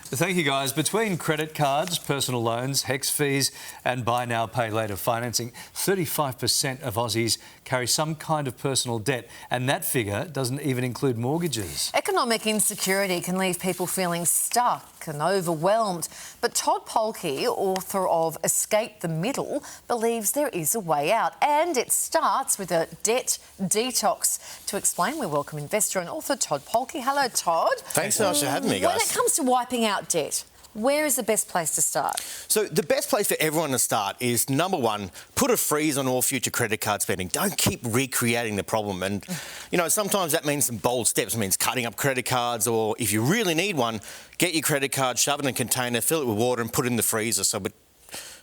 Thank you, guys. Between credit cards, personal loans, HEX fees and buy now, pay later financing, 35% of Aussies carry some kind of personal debt, and that figure doesn't even include mortgages. Economic insecurity can leave people feeling stuck and overwhelmed. But Todd Polke, author of Escape the Middle, believes there is a way out, and it starts with a debt detox. To explain, we welcome investor and author Todd Polke. Hello, Todd. Thanks so much for having me, guys. When it comes to wiping out debt, where is the best place to start? So the best place for everyone to start is, number one, put a freeze on all future credit card spending. Don't keep recreating the problem. And, you know, sometimes that means some bold steps. It means cutting up credit cards, or if you really need one, get your credit card, shove it in a container, fill it with water and put it in the freezer so it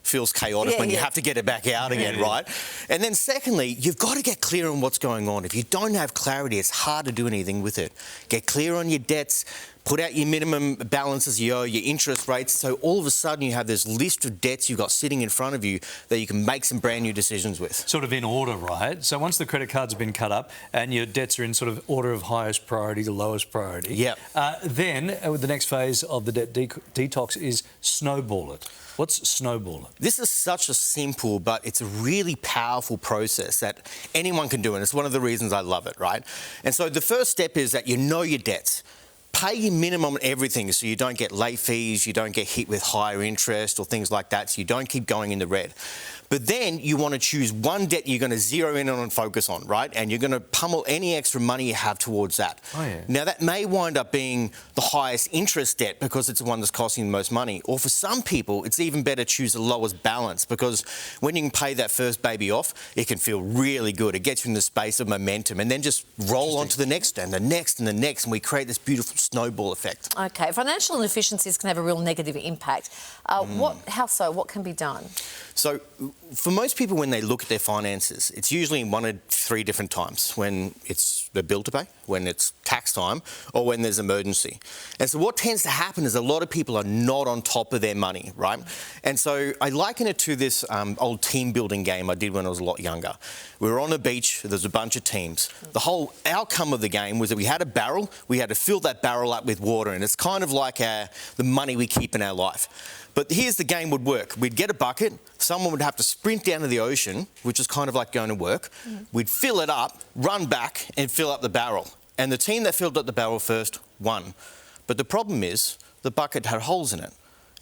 feels chaotic when you have to get it back out again, right? And then secondly, you've got to get clear on what's going on. If you don't have clarity, it's hard to do anything with it. Get clear on your debts, put out your minimum balances you owe, your interest rates, so all of a sudden you have this list of debts you've got sitting in front of you that you can make some brand new decisions with. Sort of in order, right? So once the credit cards have been cut up and your debts are in sort of order of highest priority to lowest priority, then the next phase of the debt detox is snowball it. What's snowball it? This is such a simple, but it's a really powerful process that anyone can do, and it's one of the reasons I love it, right? And so the first step is that you know your debts. Pay your minimum on everything so you don't get late fees, you don't get hit with higher interest or things like that, so you don't keep going in the red. But then you want to choose one debt you're going to zero in on and focus on, right? And you're going to pummel any extra money you have towards that. Now, that may wind up being the highest interest debt because it's the one that's costing the most money. Or for some people, it's even better to choose the lowest balance, because when you can pay that first baby off, it can feel really good. It gets you in the space of momentum, and then just roll on to the next and the next and the next, and we create this beautiful snowball effect. OK, financial inefficiencies can have a real negative impact. How so? What can be done? So for most people, when they look at their finances, it's usually in one of three different times: when it's the bill to pay, when it's tax time, or when there's emergency. And so what tends to happen is a lot of people are not on top of their money, right? And so I liken it to this old team building game I did when I was a lot younger. We were on a beach, there's a bunch of teams. The whole outcome of the game was that we had a barrel, we had to fill that barrel up with water, and it's kind of like the money we keep in our life. But here's the game would work. We'd get a bucket, someone would have to sprint down to the ocean, which is kind of like going to work. We'd fill it up, run back and fill up the barrel. And the team that filled up the barrel first won. But the problem is the bucket had holes in it.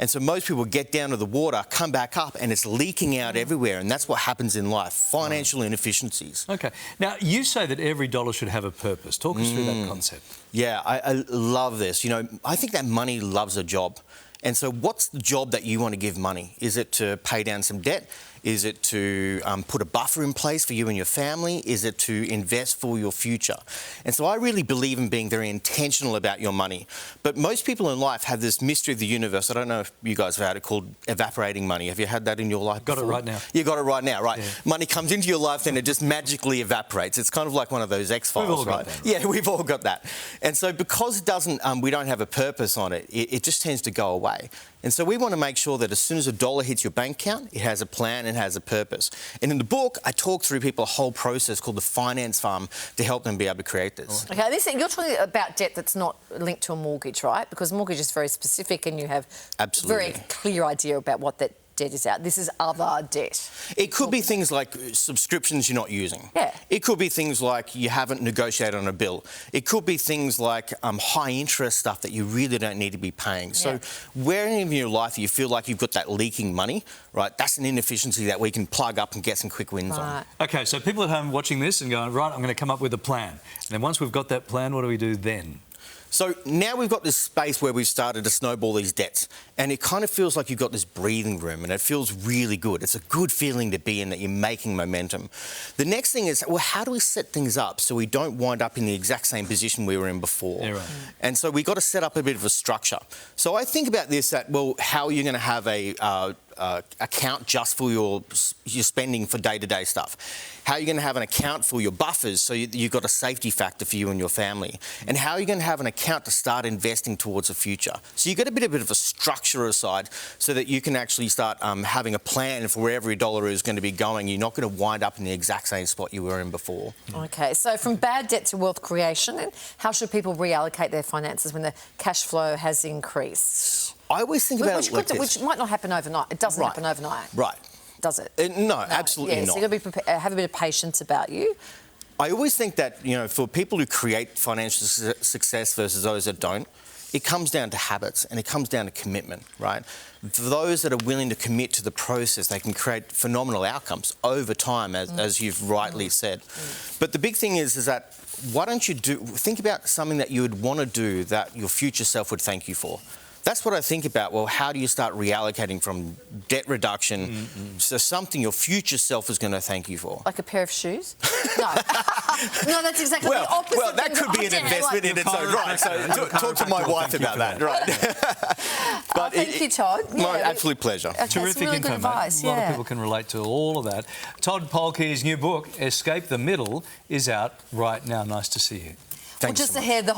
And so most people get down to the water, come back up, and it's leaking out everywhere. And that's what happens in life, financial inefficiencies. OK. Now, you say that every dollar should have a purpose. Talk us through that concept. Yeah, I love this. You know, I think that money loves a job. And so what's the job that you want to give money? Is it to pay down some debt? Is it to put a buffer in place for you and your family? Is it to invest for your future? And so I really believe in being very intentional about your money. But most people in life have this mystery of the universe. I don't know if you guys have had it, called evaporating money. Have you had that in your life before? Got it right now. You got it right now, right? Yeah. Money comes into your life, then it just magically evaporates. It's kind of like one of those X-Files, We've all right? got that. Yeah, we've all got that. And so because it doesn't, we don't have a purpose on it, it just tends to go away. And so we want to make sure that as soon as a dollar hits your bank account, it has a plan and has a purpose. And in the book, I talk through people a whole process called the finance farm to help them be able to create this. OK, you're talking about debt that's not linked to a mortgage, right? Because mortgage is very specific and you have a very clear idea about what that debt is out. This is other debt. It could be things like subscriptions you're not using. Yeah. It could be things like you haven't negotiated on a bill. It could be things like high interest stuff that you really don't need to be paying. So where in your life you feel like you've got that leaking money, right, that's an inefficiency that we can plug up and get some quick wins on. OK, so people at home watching this and going, right, I'm going to come up with a plan. And then once we've got that plan, what do we do then? So now we've got this space where we've started to snowball these debts, and it kind of feels like you've got this breathing room, and it feels really good. It's a good feeling to be in, that you're making momentum. The next thing is, well, how do we set things up so we don't wind up in the exact same position we were in before? Yeah, right. And so we've got to set up a bit of a structure. So I think about this at, well, how are you going to have a account just for your spending for day-to-day stuff? How are you going to have an account for your buffers so you've got a safety factor for you and your family? And how are you going to have an account to start investing towards the future? So you've got a bit of a structure aside so that you can actually start having a plan for where every dollar is going to be going. You're not going to wind up in the exact same spot you were in before. OK, so from bad debt to wealth creation, and how should people reallocate their finances when the cash flow has increased? I always think about it like this. Which might not happen overnight. It doesn't happen overnight. Right. Does it? No, absolutely not. So you've got to be have a bit of patience about you. I always think that, for people who create financial success versus those that don't, it comes down to habits and it comes down to commitment, right? For those that are willing to commit to the process, they can create phenomenal outcomes over time, as you've rightly said. But the big thing is that why don't you think about something that you would want to do that your future self would thank you for? That's what I think about. Well, how do you start reallocating from debt reduction to something your future self is going to thank you for? Like a pair of shoes? No. No, that's exactly the opposite. Well, that could be an investment in its own right. So talk to my wife about that, right? But thank you, Todd. My absolute pleasure. Okay, Terrific really info, good advice. mate. A lot of people can relate to all of that. Todd Polke's new book, Escape the Middle, is out right now. Nice to see you. Thanks Just so much. ahead, the